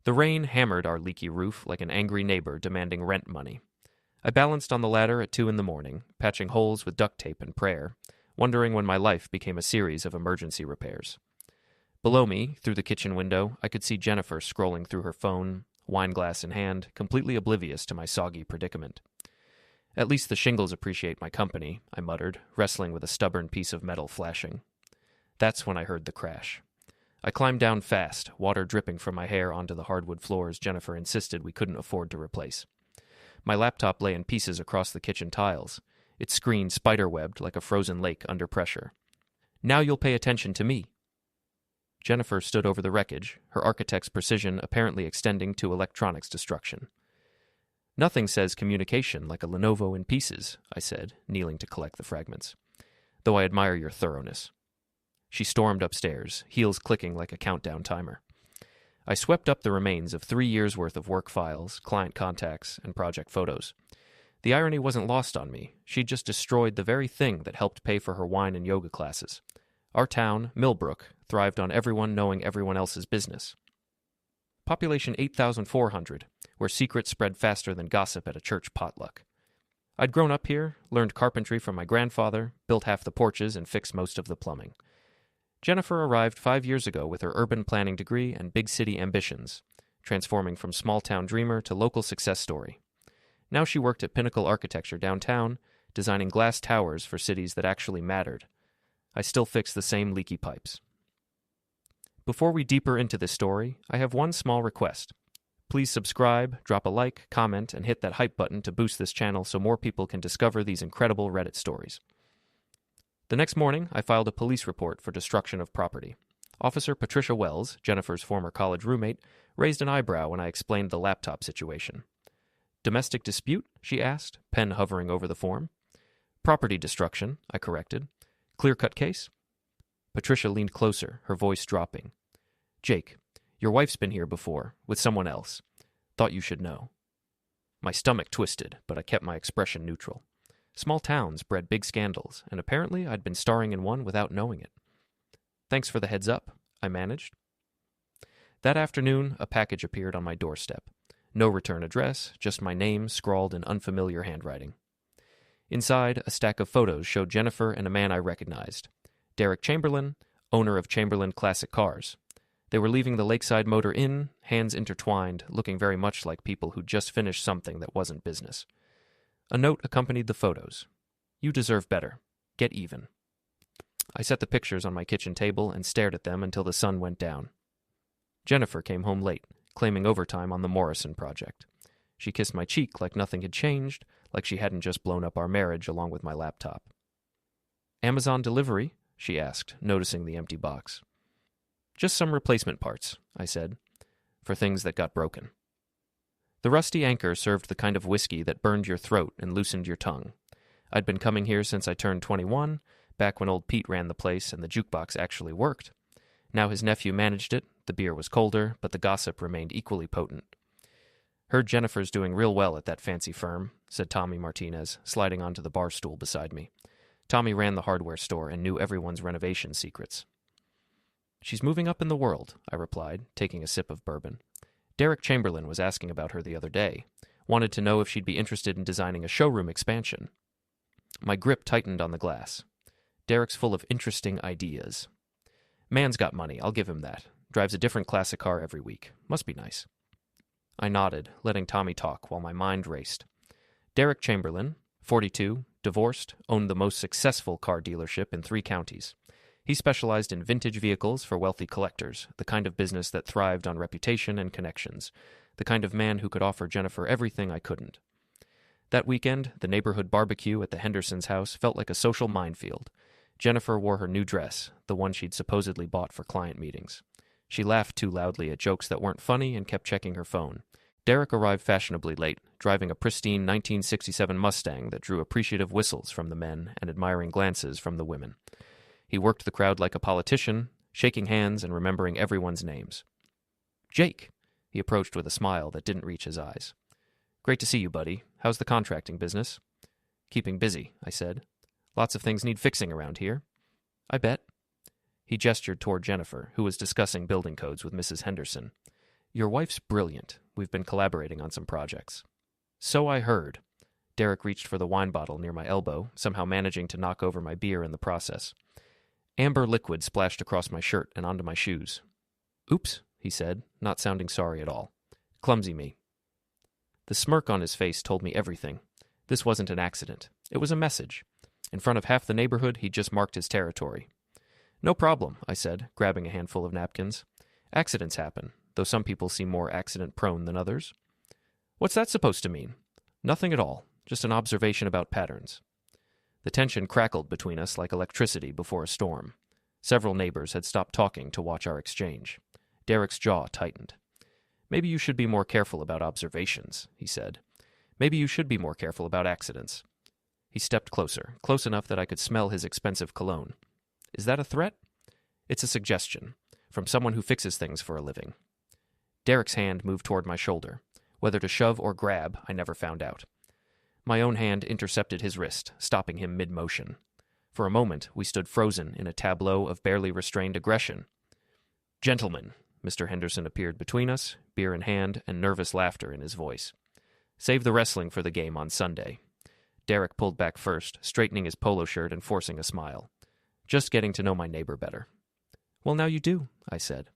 The rain hammered our leaky roof like an angry neighbor demanding rent money. I balanced on the ladder at 2 a.m, patching holes with duct tape and prayer, wondering when my life became a series of emergency repairs. Below me, through the kitchen window, I could see Jennifer scrolling through her phone, wineglass in hand, completely oblivious to my soggy predicament. At least the shingles appreciate my company, I muttered, wrestling with a stubborn piece of metal flashing. That's when I heard the crash. I climbed down fast, water dripping from my hair onto the hardwood floors Jennifer insisted we couldn't afford to replace. My laptop lay in pieces across the kitchen tiles, its screen spider-webbed like a frozen lake under pressure. Now you'll pay attention to me. Jennifer stood over the wreckage, her architect's precision apparently extending to electronics destruction. Nothing says communication like a Lenovo in pieces, I said, kneeling to collect the fragments. Though I admire your thoroughness. She stormed upstairs, heels clicking like a countdown timer. I swept up the remains of 3 years' worth of work files, client contacts, and project photos. The irony wasn't lost on me. She'd just destroyed the very thing that helped pay for her wine and yoga classes. Our town, Millbrook, thrived on everyone knowing everyone else's business. Population 8,400, where secrets spread faster than gossip at a church potluck. I'd grown up here, learned carpentry from my grandfather, built half the porches, and fixed most of the plumbing. Jennifer arrived 5 years ago with her urban planning degree and big city ambitions, transforming from small-town dreamer to local success story. Now she worked at Pinnacle Architecture downtown, designing glass towers for cities that actually mattered. I still fix the same leaky pipes. Before we deeper into this story, I have one small request. Please subscribe, drop a like, comment, and hit that hype button to boost this channel so more people can discover these incredible Reddit stories. The next morning, I filed a police report for destruction of property. Officer Patricia Wells, Jennifer's former college roommate, raised an eyebrow when I explained the laptop situation. Domestic dispute? She asked, pen hovering over the form. Property destruction, I corrected. Clear-cut case? Patricia leaned closer, her voice dropping. Jake, your wife's been here before, with someone else. Thought you should know. My stomach twisted, but I kept my expression neutral. Small towns bred big scandals, and apparently I'd been starring in one without knowing it. Thanks for the heads up, I managed. That afternoon, a package appeared on my doorstep. No return address, just my name scrawled in unfamiliar handwriting. Inside, a stack of photos showed Jennifer and a man I recognized. Derek Chamberlain, owner of Chamberlain Classic Cars. They were leaving the Lakeside Motor Inn, hands intertwined, looking very much like people who'd just finished something that wasn't business. A note accompanied the photos. You deserve better. Get even. I set the pictures on my kitchen table and stared at them until the sun went down. Jennifer came home late, claiming overtime on the Morrison project. She kissed my cheek like nothing had changed, like she hadn't just blown up our marriage along with my laptop. Amazon delivery? She asked, noticing the empty box. Just some replacement parts, I said, for things that got broken. The rusty anchor served the kind of whiskey that burned your throat and loosened your tongue. I'd been coming here since I turned 21, back when old Pete ran the place and the jukebox actually worked. Now his nephew managed it, the beer was colder, but the gossip remained equally potent. Heard Jennifer's doing real well at that fancy firm, said Tommy Martinez, sliding onto the bar stool beside me. Tommy ran the hardware store and knew everyone's renovation secrets. She's moving up in the world, I replied, taking a sip of bourbon. Derek Chamberlain was asking about her the other day. Wanted to know if she'd be interested in designing a showroom expansion. My grip tightened on the glass. Derek's full of interesting ideas. Man's got money, I'll give him that. Drives a different classic car every week. Must be nice. I nodded, letting Tommy talk while my mind raced. Derek Chamberlain, 42, divorced, owned the most successful car dealership in 3 counties. He specialized in vintage vehicles for wealthy collectors, the kind of business that thrived on reputation and connections, the kind of man who could offer Jennifer everything I couldn't. That weekend, the neighborhood barbecue at the Hendersons' house felt like a social minefield. Jennifer wore her new dress, the one she'd supposedly bought for client meetings. She laughed too loudly at jokes that weren't funny and kept checking her phone. Derek arrived fashionably late, driving a pristine 1967 Mustang that drew appreciative whistles from the men and admiring glances from the women. He worked the crowd like a politician, shaking hands and remembering everyone's names. Jake, he approached with a smile that didn't reach his eyes. Great to see you, buddy. How's the contracting business? Keeping busy, I said. Lots of things need fixing around here. I bet. He gestured toward Jennifer, who was discussing building codes with Mrs. Henderson. Your wife's brilliant. We've been collaborating on some projects. So I heard. Derek reached for the wine bottle near my elbow, somehow managing to knock over my beer in the process. Amber liquid splashed across my shirt and onto my shoes. Oops, he said, not sounding sorry at all. Clumsy me. The smirk on his face told me everything. This wasn't an accident. It was a message. In front of half the neighborhood, he'd just marked his territory. No problem, I said, grabbing a handful of napkins. Accidents happen, though some people seem more accident-prone than others. What's that supposed to mean? Nothing at all, just an observation about patterns. The tension crackled between us like electricity before a storm. Several neighbors had stopped talking to watch our exchange. Derek's jaw tightened. Maybe you should be more careful about observations, he said. Maybe you should be more careful about accidents. He stepped closer, close enough that I could smell his expensive cologne. Is that a threat? It's a suggestion, from someone who fixes things for a living. Derek's hand moved toward my shoulder. Whether to shove or grab, I never found out. My own hand intercepted his wrist, stopping him mid-motion. For a moment, we stood frozen in a tableau of barely restrained aggression. Gentlemen, Mr. Henderson appeared between us, beer in hand and nervous laughter in his voice. Save the wrestling for the game on Sunday. Derek pulled back first, straightening his polo shirt and forcing a smile. Just getting to know my neighbor better. Well, now you do, I said.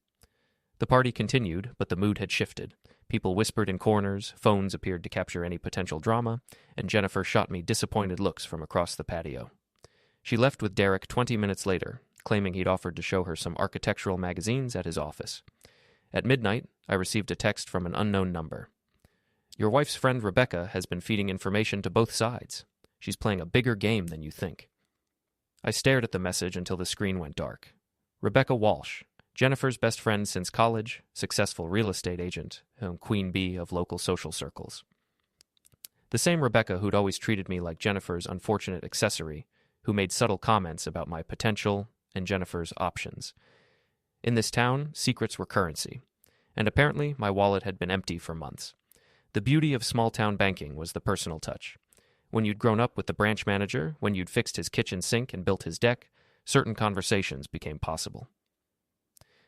The party continued, but the mood had shifted. People whispered in corners, phones appeared to capture any potential drama, and Jennifer shot me disappointed looks from across the patio. She left with Derek 20 minutes later, claiming he'd offered to show her some architectural magazines at his office. At midnight, I received a text from an unknown number. Your wife's friend Rebecca has been feeding information to both sides. She's playing a bigger game than you think. I stared at the message until the screen went dark. Rebecca Walsh, Jennifer's best friend since college, successful real estate agent, queen bee of local social circles. The same Rebecca who'd always treated me like Jennifer's unfortunate accessory, who made subtle comments about my potential and Jennifer's options. In this town, secrets were currency, and apparently my wallet had been empty for months. The beauty of small-town banking was the personal touch. When you'd grown up with the branch manager, when you'd fixed his kitchen sink and built his deck, certain conversations became possible.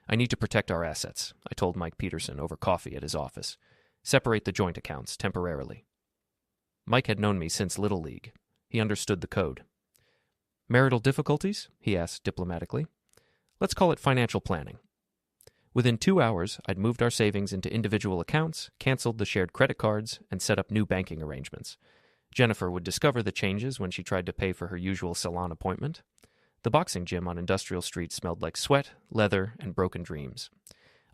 I need to protect our assets, I told Mike Peterson over coffee at his office. Separate the joint accounts temporarily. Mike had known me since Little League. He understood the code. Marital difficulties? He asked diplomatically. Let's call it financial planning. Within 2 hours, I'd moved our savings into individual accounts, canceled the shared credit cards, and set up new banking arrangements. Jennifer would discover the changes when she tried to pay for her usual salon appointment. The boxing gym on Industrial Street smelled like sweat, leather, and broken dreams.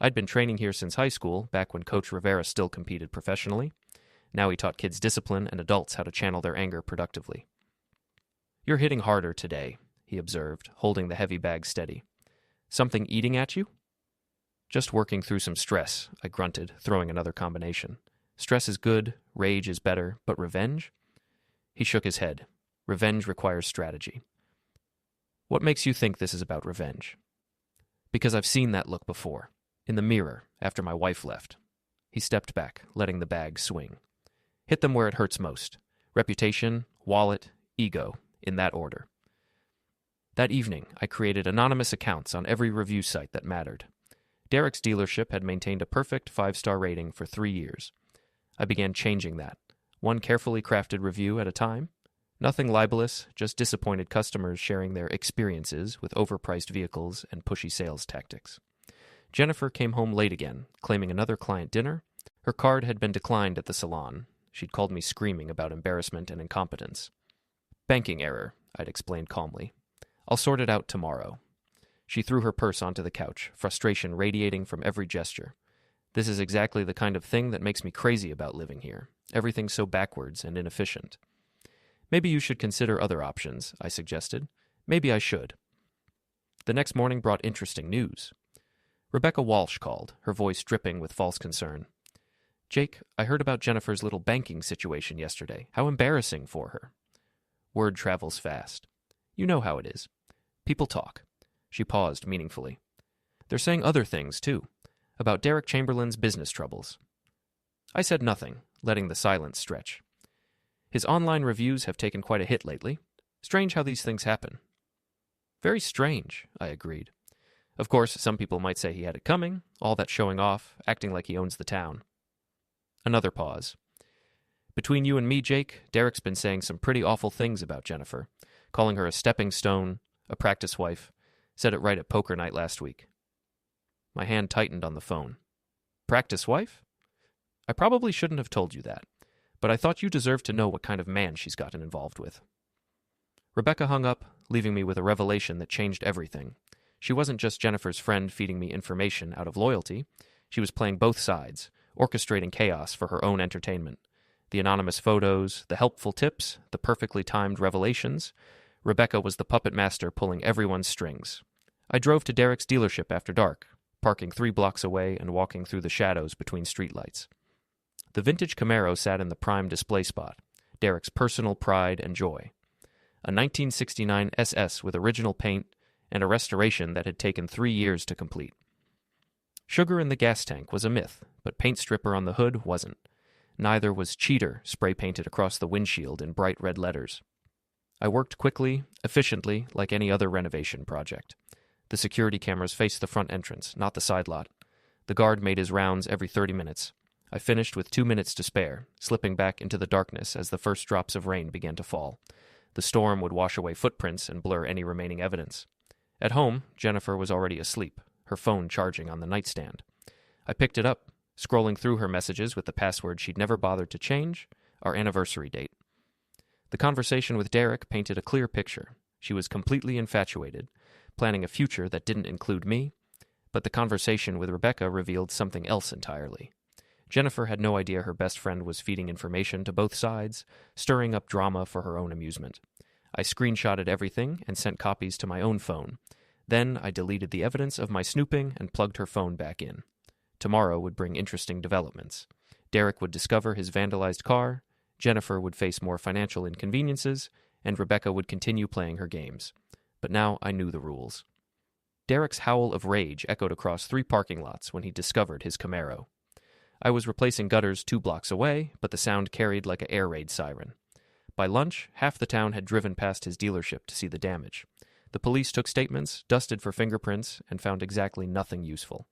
I'd been training here since high school, back when Coach Rivera still competed professionally. Now he taught kids discipline and adults how to channel their anger productively. You're hitting harder today, he observed, holding the heavy bag steady. Something eating at you? Just working through some stress, I grunted, throwing another combination. Stress is good, rage is better, but revenge? He shook his head. Revenge requires strategy. What makes you think this is about revenge? Because I've seen that look before. In the mirror, after my wife left. He stepped back, letting the bag swing. Hit them where it hurts most. Reputation, wallet, ego, in that order. That evening, I created anonymous accounts on every review site that mattered. Derek's dealership had maintained a perfect 5-star rating for 3 years. I began changing that, one carefully crafted review at a time. Nothing libelous, just disappointed customers sharing their experiences with overpriced vehicles and pushy sales tactics. Jennifer came home late again, claiming another client dinner. Her card had been declined at the salon. She'd called me screaming about embarrassment and incompetence. Banking error, I'd explained calmly. I'll sort it out tomorrow. She threw her purse onto the couch, frustration radiating from every gesture. This is exactly the kind of thing that makes me crazy about living here. Everything's so backwards and inefficient. Maybe you should consider other options, I suggested. Maybe I should. The next morning brought interesting news. Rebecca Walsh called, her voice dripping with false concern. Jake, I heard about Jennifer's little banking situation yesterday. How embarrassing for her. Word travels fast. You know how it is. People talk. She paused meaningfully. They're saying other things, too, about Derek Chamberlain's business troubles. I said nothing, letting the silence stretch. His online reviews have taken quite a hit lately. Strange how these things happen. Very strange, I agreed. Of course, some people might say he had it coming, all that showing off, acting like he owns the town. Another pause. Between you and me, Jake, Derek's been saying some pretty awful things about Jennifer, calling her a stepping stone, a practice wife, said it right at poker night last week. My hand tightened on the phone. Practice wife? I probably shouldn't have told you that, but I thought you deserved to know what kind of man she's gotten involved with. Rebecca hung up, leaving me with a revelation that changed everything. She wasn't just Jennifer's friend feeding me information out of loyalty. She was playing both sides, orchestrating chaos for her own entertainment. The anonymous photos, the helpful tips, the perfectly timed revelations. Rebecca was the puppet master pulling everyone's strings. I drove to Derek's dealership after dark, parking 3 blocks away and walking through the shadows between streetlights. The vintage Camaro sat in the prime display spot, Derek's personal pride and joy. A 1969 SS with original paint and a restoration that had taken 3 years to complete. Sugar in the gas tank was a myth, but paint stripper on the hood wasn't. Neither was cheater spray-painted across the windshield in bright red letters. I worked quickly, efficiently, like any other renovation project. The security cameras faced the front entrance, not the side lot. The guard made his rounds every 30 minutes. I finished with 2 minutes to spare, slipping back into the darkness as the first drops of rain began to fall. The storm would wash away footprints and blur any remaining evidence. At home, Jennifer was already asleep, her phone charging on the nightstand. I picked it up, scrolling through her messages with the password she'd never bothered to change, our anniversary date. The conversation with Derek painted a clear picture. She was completely infatuated, planning a future that didn't include me, but the conversation with Rebecca revealed something else entirely. Jennifer had no idea her best friend was feeding information to both sides, stirring up drama for her own amusement. I screenshotted everything and sent copies to my own phone. Then I deleted the evidence of my snooping and plugged her phone back in. Tomorrow would bring interesting developments. Derek would discover his vandalized car, Jennifer would face more financial inconveniences, and Rebecca would continue playing her games. But now I knew the rules. Derek's howl of rage echoed across 3 parking lots when he discovered his Camaro. I was replacing gutters 2 blocks away, but the sound carried like an air raid siren. By lunch, half the town had driven past his dealership to see the damage. The police took statements, dusted for fingerprints, and found exactly nothing useful.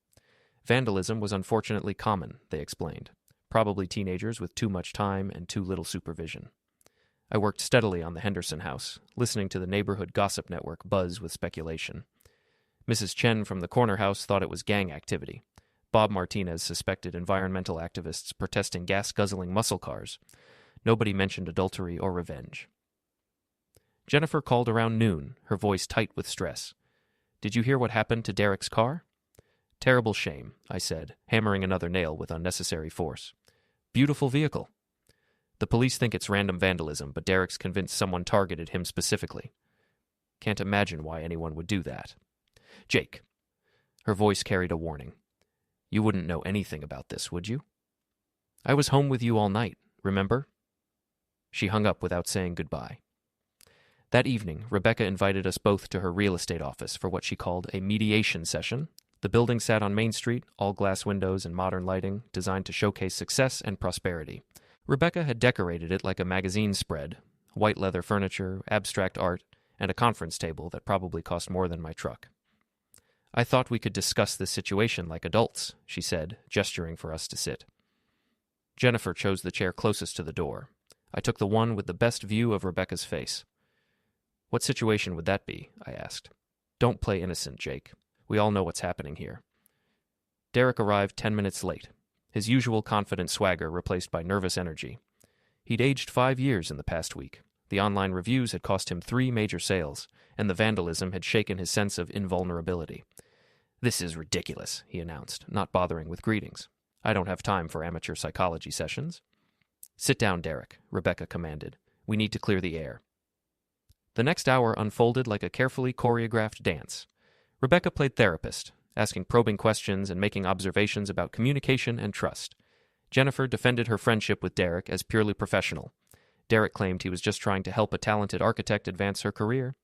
Vandalism was unfortunately common, they explained. Probably teenagers with too much time and too little supervision. I worked steadily on the Henderson house, listening to the neighborhood gossip network buzz with speculation. Mrs. Chen from the corner house thought it was gang activity. Bob Martinez suspected environmental activists protesting gas-guzzling muscle cars. Nobody mentioned adultery or revenge. Jennifer called around noon, her voice tight with stress. Did you hear what happened to Derek's car? Terrible shame, I said, hammering another nail with unnecessary force. Beautiful vehicle. The police think it's random vandalism, but Derek's convinced someone targeted him specifically. Can't imagine why anyone would do that. Jake. Her voice carried a warning. You wouldn't know anything about this, would you? I was home with you all night, remember? She hung up without saying goodbye. That evening, Rebecca invited us both to her real estate office for what she called a mediation session. The building sat on Main Street, all glass windows and modern lighting, designed to showcase success and prosperity. Rebecca had decorated it like a magazine spread, white leather furniture, abstract art, and a conference table that probably cost more than my truck. I thought we could discuss this situation like adults, she said, gesturing for us to sit. Jennifer chose the chair closest to the door. I took the one with the best view of Rebecca's face. What situation would that be? I asked. Don't play innocent, Jake. We all know what's happening here. Derek arrived 10 minutes late, his usual confident swagger replaced by nervous energy. He'd aged 5 years in the past week. The online reviews had cost him 3 major sales, and the vandalism had shaken his sense of invulnerability. This is ridiculous, he announced, not bothering with greetings. I don't have time for amateur psychology sessions. Sit down, Derek, Rebecca commanded. We need to clear the air. The next hour unfolded like a carefully choreographed dance. Rebecca played therapist, asking probing questions and making observations about communication and trust. Jennifer defended her friendship with Derek as purely professional. Derek claimed he was just trying to help a talented architect advance her career.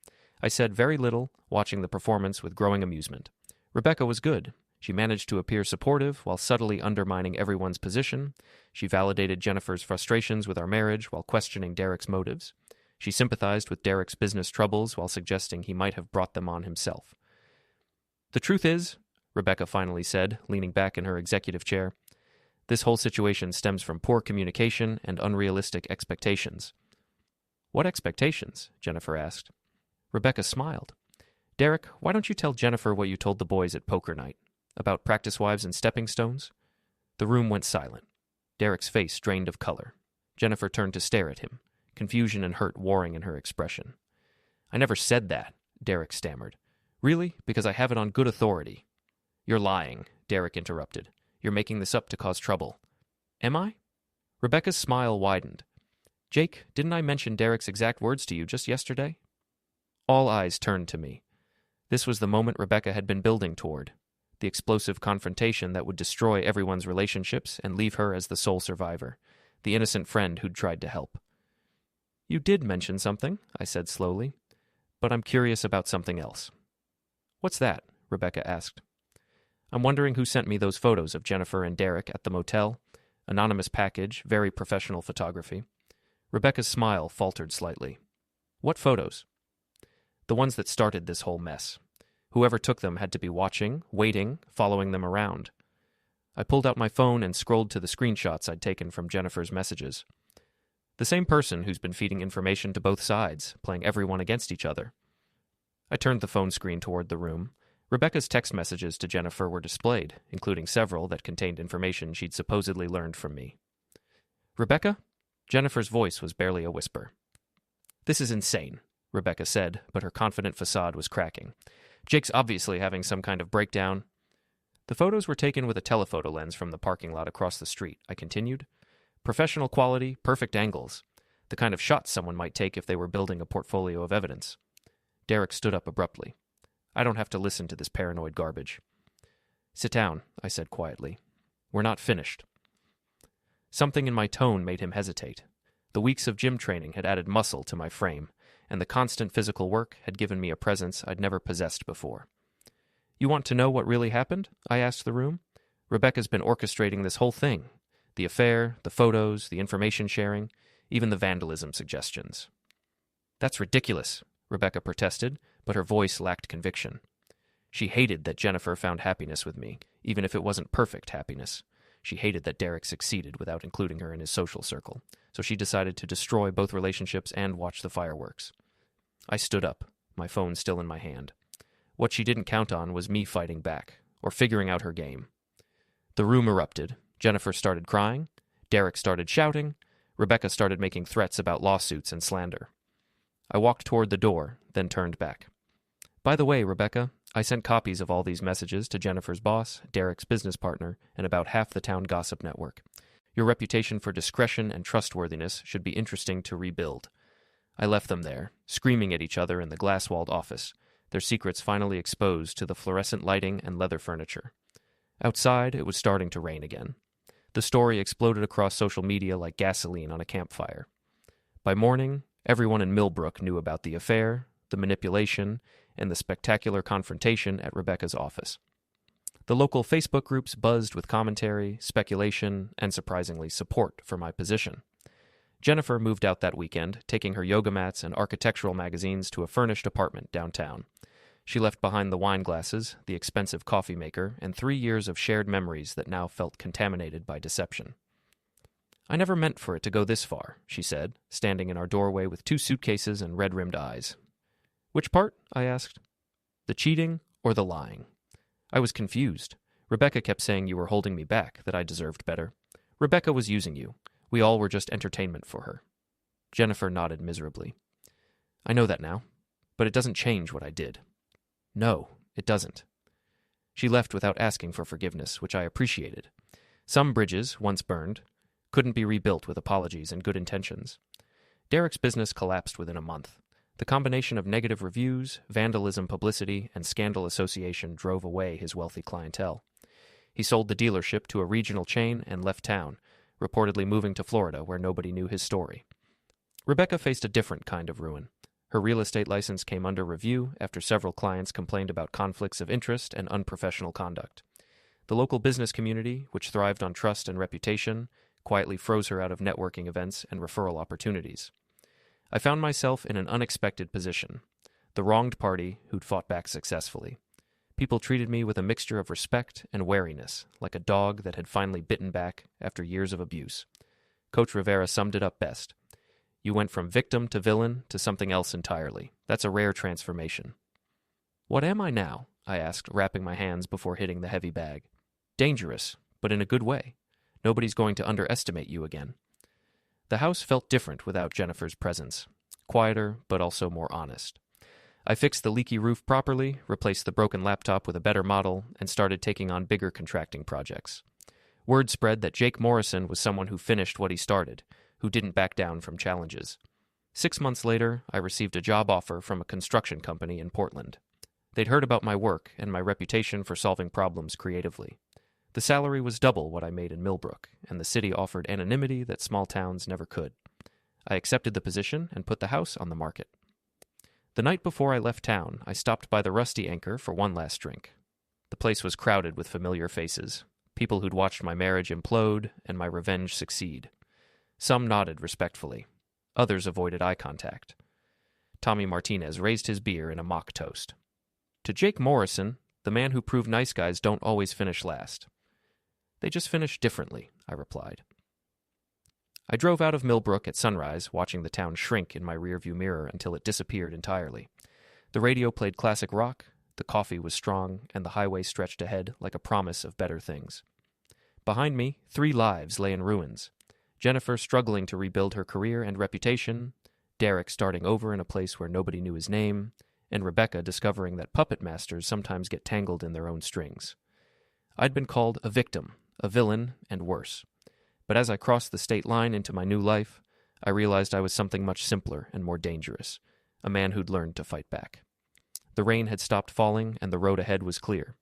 I said very little, watching the performance with growing amusement. Rebecca was good. She managed to appear supportive while subtly undermining everyone's position. She validated Jennifer's frustrations with our marriage while questioning Derek's motives. She sympathized with Derek's business troubles while suggesting he might have brought them on himself. The truth is, Rebecca finally said, leaning back in her executive chair, this whole situation stems from poor communication and unrealistic expectations. What expectations? Jennifer asked. Rebecca smiled. Derek, why don't you tell Jennifer what you told the boys at poker night? About practice wives and stepping stones? The room went silent. Derek's face drained of color. Jennifer turned to stare at him, confusion and hurt warring in her expression. I never said that, Derek stammered. Really? Because I have it on good authority. You're lying, Derek interrupted. You're making this up to cause trouble. Am I? Rebecca's smile widened. Jake, didn't I mention Derek's exact words to you just yesterday? All eyes turned to me. This was the moment Rebecca had been building toward, the explosive confrontation that would destroy everyone's relationships and leave her as the sole survivor, the innocent friend who'd tried to help. You did mention something, I said slowly, but I'm curious about something else. What's that? Rebecca asked. I'm wondering who sent me those photos of Jennifer and Derek at the motel. Anonymous package, very professional photography. Rebecca's smile faltered slightly. What photos? The ones that started this whole mess. Whoever took them had to be watching, waiting, following them around. I pulled out my phone and scrolled to the screenshots I'd taken from Jennifer's messages. The same person who's been feeding information to both sides, playing everyone against each other. I turned the phone screen toward the room. Rebecca's text messages to Jennifer were displayed, including several that contained information she'd supposedly learned from me. Rebecca? Jennifer's voice was barely a whisper. This is insane, Rebecca said, but her confident facade was cracking. Jake's obviously having some kind of breakdown. The photos were taken with a telephoto lens from the parking lot across the street, I continued. Professional quality, perfect angles. The kind of shots someone might take if they were building a portfolio of evidence. Derek stood up abruptly. I don't have to listen to this paranoid garbage. Sit down, I said quietly. We're not finished. Something in my tone made him hesitate. The weeks of gym training had added muscle to my frame, and the constant physical work had given me a presence I'd never possessed before. You want to know what really happened? I asked the room. Rebecca's been orchestrating this whole thing. The affair, the photos, the information sharing, even the vandalism suggestions. That's ridiculous, Rebecca protested, but her voice lacked conviction. She hated that Jennifer found happiness with me, even if it wasn't perfect happiness. She hated that Derek succeeded without including her in his social circle, so she decided to destroy both relationships and watch the fireworks. I stood up, my phone still in my hand. What she didn't count on was me fighting back, or figuring out her game. The room erupted. Jennifer started crying. Derek started shouting. Rebecca started making threats about lawsuits and slander. I walked toward the door, then turned back. By the way, Rebecca, I sent copies of all these messages to Jennifer's boss, Derek's business partner, and about half the town gossip network. Your reputation for discretion and trustworthiness should be interesting to rebuild. I left them there, screaming at each other in the glass-walled office, their secrets finally exposed to the fluorescent lighting and leather furniture. Outside, it was starting to rain again. The story exploded across social media like gasoline on a campfire. By morning, everyone in Millbrook knew about the affair, the manipulation, and the spectacular confrontation at Rebecca's office. The local Facebook groups buzzed with commentary, speculation, and surprisingly support for my position. Jennifer moved out that weekend, taking her yoga mats and architectural magazines to a furnished apartment downtown. She left behind the wine glasses, the expensive coffee maker, and 3 years of shared memories that now felt contaminated by deception. I never meant for it to go this far, she said, standing in our doorway with 2 suitcases and red-rimmed eyes. Which part? I asked. The cheating or the lying? I was confused. Rebecca kept saying you were holding me back, that I deserved better. Rebecca was using you. We all were just entertainment for her. Jennifer nodded miserably. I know that now, but it doesn't change what I did. No, it doesn't. She left without asking for forgiveness, which I appreciated. Some bridges, once burned, couldn't be rebuilt with apologies and good intentions. Derek's business collapsed within a month. The combination of negative reviews, vandalism publicity, and scandal association drove away his wealthy clientele. He sold the dealership to a regional chain and left town, reportedly moving to Florida where nobody knew his story. Rebecca faced a different kind of ruin. Her real estate license came under review after several clients complained about conflicts of interest and unprofessional conduct. The local business community, which thrived on trust and reputation, quietly froze her out of networking events and referral opportunities. I found myself in an unexpected position, the wronged party who'd fought back successfully. People treated me with a mixture of respect and wariness, like a dog that had finally bitten back after years of abuse. Coach Rivera summed it up best. You went from victim to villain to something else entirely. That's a rare transformation. What am I now? I asked, wrapping my hands before hitting the heavy bag. Dangerous, but in a good way. Nobody's going to underestimate you again. The house felt different without Jennifer's presence. Quieter, but also more honest. I fixed the leaky roof properly, replaced the broken laptop with a better model, and started taking on bigger contracting projects. Word spread that Jake Morrison was someone who finished what he started, who didn't back down from challenges. 6 months later, I received a job offer from a construction company in Portland. They'd heard about my work and my reputation for solving problems creatively. The salary was double what I made in Millbrook, and the city offered anonymity that small towns never could. I accepted the position and put the house on the market. The night before I left town, I stopped by the Rusty Anchor for one last drink. The place was crowded with familiar faces, people who'd watched my marriage implode and my revenge succeed. Some nodded respectfully. Others avoided eye contact. Tommy Martinez raised his beer in a mock toast. To Jake Morrison, the man who proved nice guys don't always finish last. They just finish differently, I replied. I drove out of Millbrook at sunrise, watching the town shrink in my rearview mirror until it disappeared entirely. The radio played classic rock, the coffee was strong, and the highway stretched ahead like a promise of better things. Behind me, 3 lives lay in ruins. Jennifer struggling to rebuild her career and reputation, Derek starting over in a place where nobody knew his name, and Rebecca discovering that puppet masters sometimes get tangled in their own strings. I'd been called a victim, a villain, and worse. But as I crossed the state line into my new life, I realized I was something much simpler and more dangerous, a man who'd learned to fight back. The rain had stopped falling, and the road ahead was clear.